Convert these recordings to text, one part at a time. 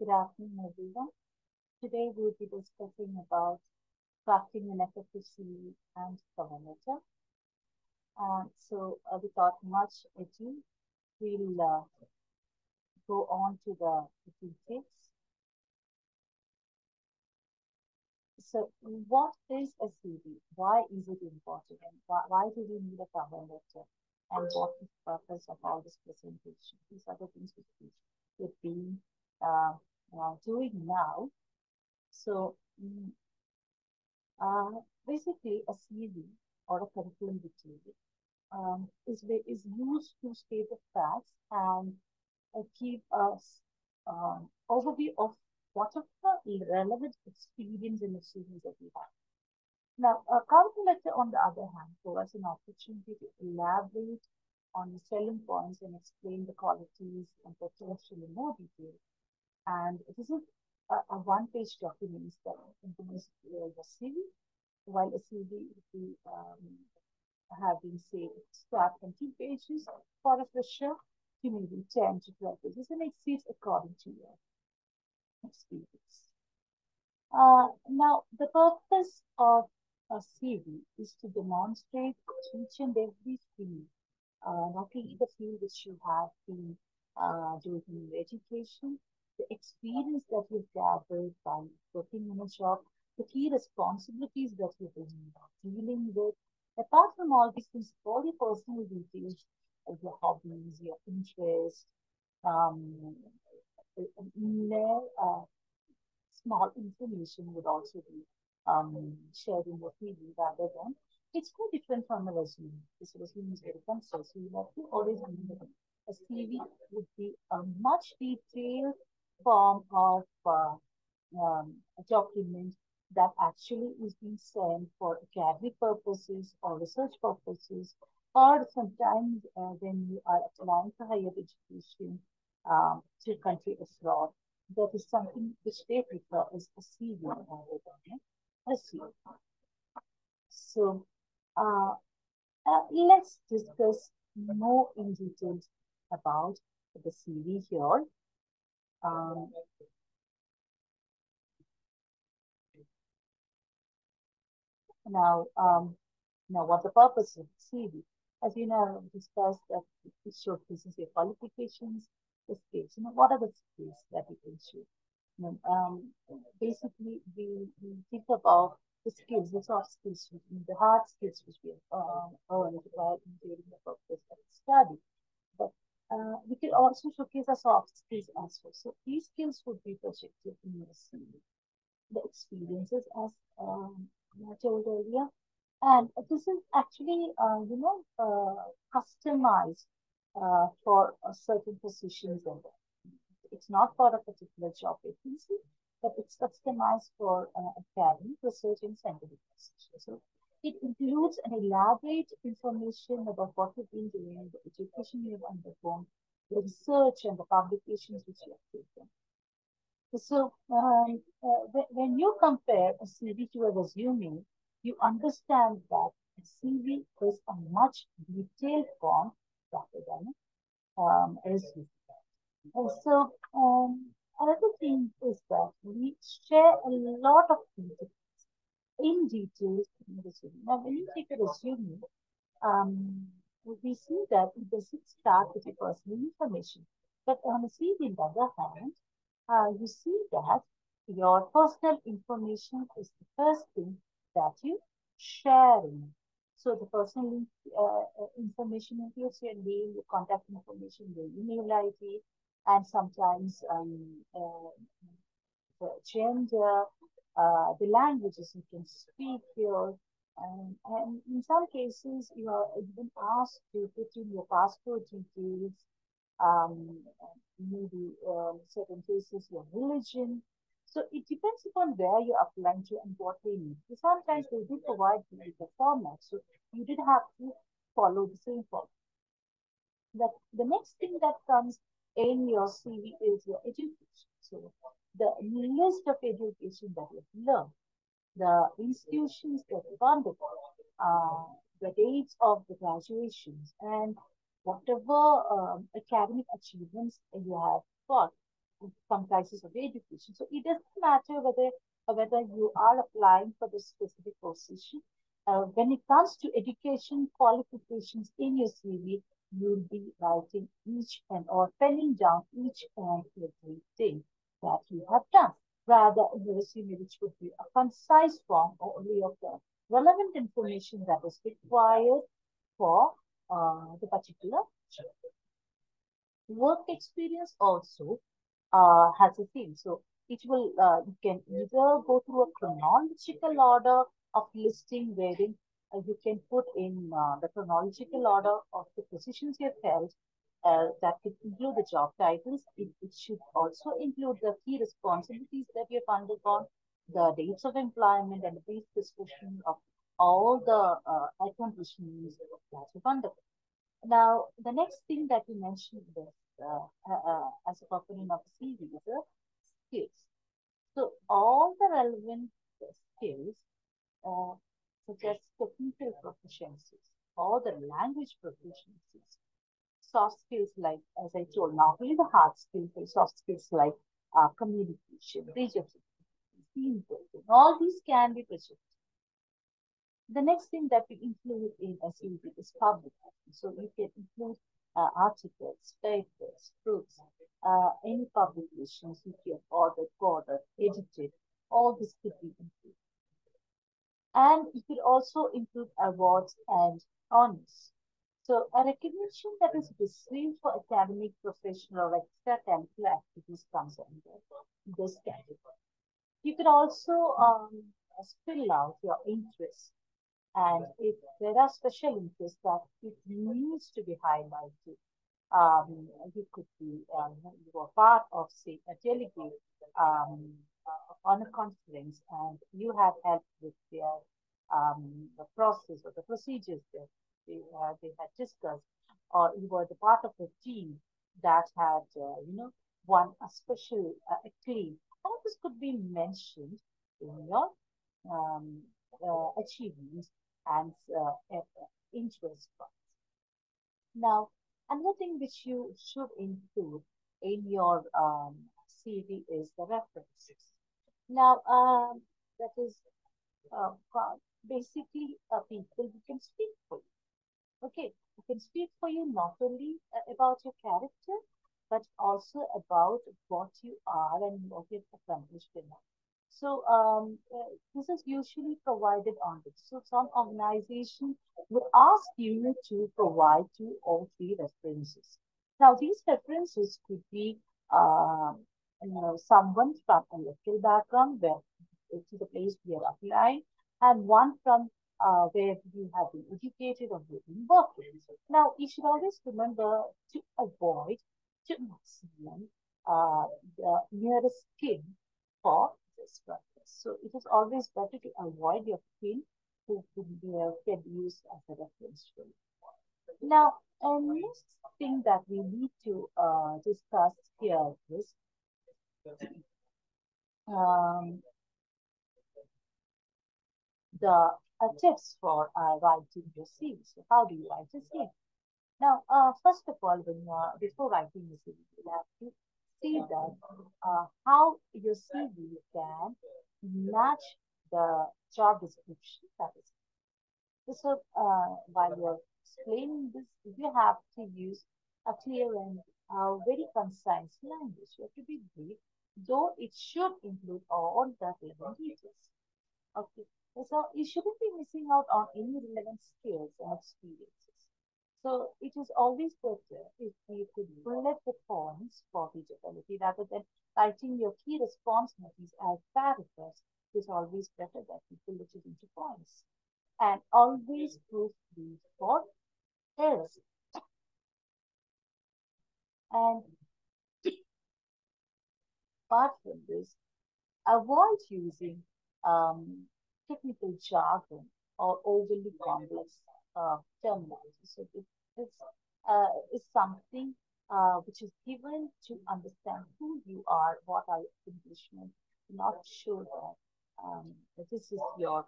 Good afternoon, everyone. Today we'll be discussing about crafting an effective CV and cover letter. Without much ado, we'll go on to the details. So, what is a CV? Why is it important? And why do we need a cover letter? And what is the purpose of all this presentation? These are the things which we would be uh, doing now. So, Uh, basically, a CV or a curriculum material is used to state the facts and give us overview of whatever relevant experience in the CV that we have. Now, a cover letter, on the other hand, provides an opportunity to elaborate on the selling points and explain the qualities and potential in more detail. And this is a one-page document that contains the CV, while a CV would have been, say, start from 2 pages for a fresher to maybe 10 to 12 pages, and it seats according to your experience. Now, the purpose of a CV is to demonstrate each and every skill, not only the field which you have been doing in your education, the experience that you've gathered by working in a job, the key responsibilities that you've been dealing with. Apart from all these things, all your personal details, your hobbies, your interests, um, uh, small information would also be shared in the CV rather than it's quite different from a resume. This resume is very concise. So you have to always remember a CV would be a much detailed form of a document that actually is being sent for academic purposes or research purposes, or sometimes when you are applying for higher education to country abroad, that is something which they prefer is a CV rather than a resume. So uh, let's discuss more in details about the CV here. Um, now, what the purpose of CV? As you know, we discussed that it showcases your qualifications, the skills. What are the skills that you can show? Basically, we think about the skills, the soft skills, the hard skills which we have earned while during the purpose of study. But we can also showcase our soft skills as well. So these skills would be projected in your CV. The experiences, as I told earlier, and this is actually, customized for certain positions and it's not for a particular job vacancy, but it's customized for academic research and scientific research. So it includes an elaborate information about what you've been doing, the education you've undergone, the research and the publications which you have taken. So when you compare a CV to a resume, you understand that a CV is a much detailed form rather than a resume. Another thing is that we share a lot of details in details in the resume. Now, when you take a resume, um, we see that it doesn't start with your personal information. But on a CV, on the other hand, you see that your personal information is the first thing that you share in. So the personal information includes your name, your contact information, your email ID, and sometimes the gender, the languages you can speak here. And in some cases, you are even asked to put in your passport details, um, maybe certain cases your religion. So it depends upon where you're applying to and what they need. So sometimes they do provide you with the format, so you did have to follow the same format. The next thing that comes in your CV is your education. So the list of education that you've learned, the institutions that you've undergone, the dates of the graduations, and whatever academic achievements you have got. comprises of education. So it doesn't matter whether you are applying for the specific position. When it comes to education qualifications in your CV, you'll be writing each and or penning down each and every thing that you have done. Rather, in the resume, which would be a concise form only of the relevant information that is required for the particular work experience also has a theme. So it will you can either go through a chronological order of listing wherein you can put in the chronological order of the positions you've held. That could include the job titles. It should also include the key responsibilities that you've undergone, the dates of employment, and a brief description of all the accomplishments that you've undergone. Now, the next thing that you mentioned is as a component of CV is the skills. So all the relevant skills, uh, such as technical proficiencies, all the language proficiencies, soft skills like, as I told, not only the hard skills, but soft skills like communication, leadership, teamwork, all these can be projected. The next thing that we include in SEB is publication. So you can include articles, papers, proofs, any publications which you have ordered, edited. All this could be included. And you could also include awards and honors. So a recognition that is received for academic, professional, or extracurricular activities comes under this category. You could also spill out your interests, and if there are special interests that it needs to be highlighted, you could be, you are part of, say, a delegate on a conference, and you have helped with their the process or the procedures that they had discussed, or you were the part of a team that had, won a special acclaim. All this could be mentioned in your um, achievements and interest. Now, another thing which you should include in your CV is the references. Now, that is basically people who can speak for you. Okay, who can speak for you not only about your character, but also about what you are and what you've accomplished in life. So this is usually provided on this. So some organization will ask you to provide two or three references. Now these references could be someone from a local background where to the place we are applying, and one from where you have been educated or you've been working. Now you should always remember to avoid to maximum the nearest kin for this purpose. So it is always better to avoid your kin who can be used as a reference for you. Now, next thing that we need to discuss here is um, the tips for writing your CV. So how do you write a CV? Now, first of all, before writing a CV, you have to see that how your CV can match the job description that is. So, while you're explaining this, you have to use a clear and very concise language. You have to be brief, though it should include all the relevant details. Okay. So you shouldn't be missing out on any relevant skills and experiences. So it is always better if you could bullet the points for readability rather than writing your key responsibilities as paragraphs. It is always better that you bullet it into points. And always proofread for errors. And apart from this, avoid using technical jargon or overly complex terminology. So this is something which is given to understand who you are, what are your accomplishments, not show that this is your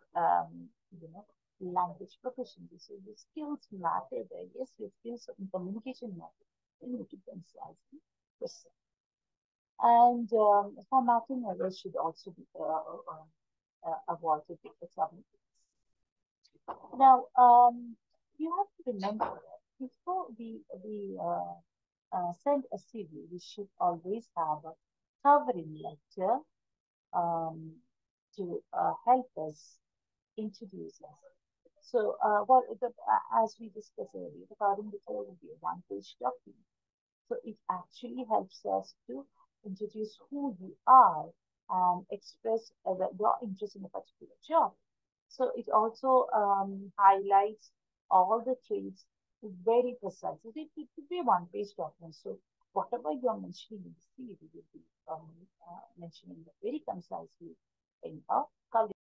language proficiency. So the skills matter there. Yes, your skills in communication matter. You need to concisely present. And formatting errors should also be avoided before submitting. Now, you have to remember that before we send a CV, we should always have a covering letter um, to help us introduce us. So, as we discussed earlier, the covering letter will be a one-page document. So it actually helps us to introduce who you are and express your interest in a particular job. So it also highlights all the traits very precisely. It could be a one-page document. So whatever you are mentioning in the CV will be mentioning very concisely in a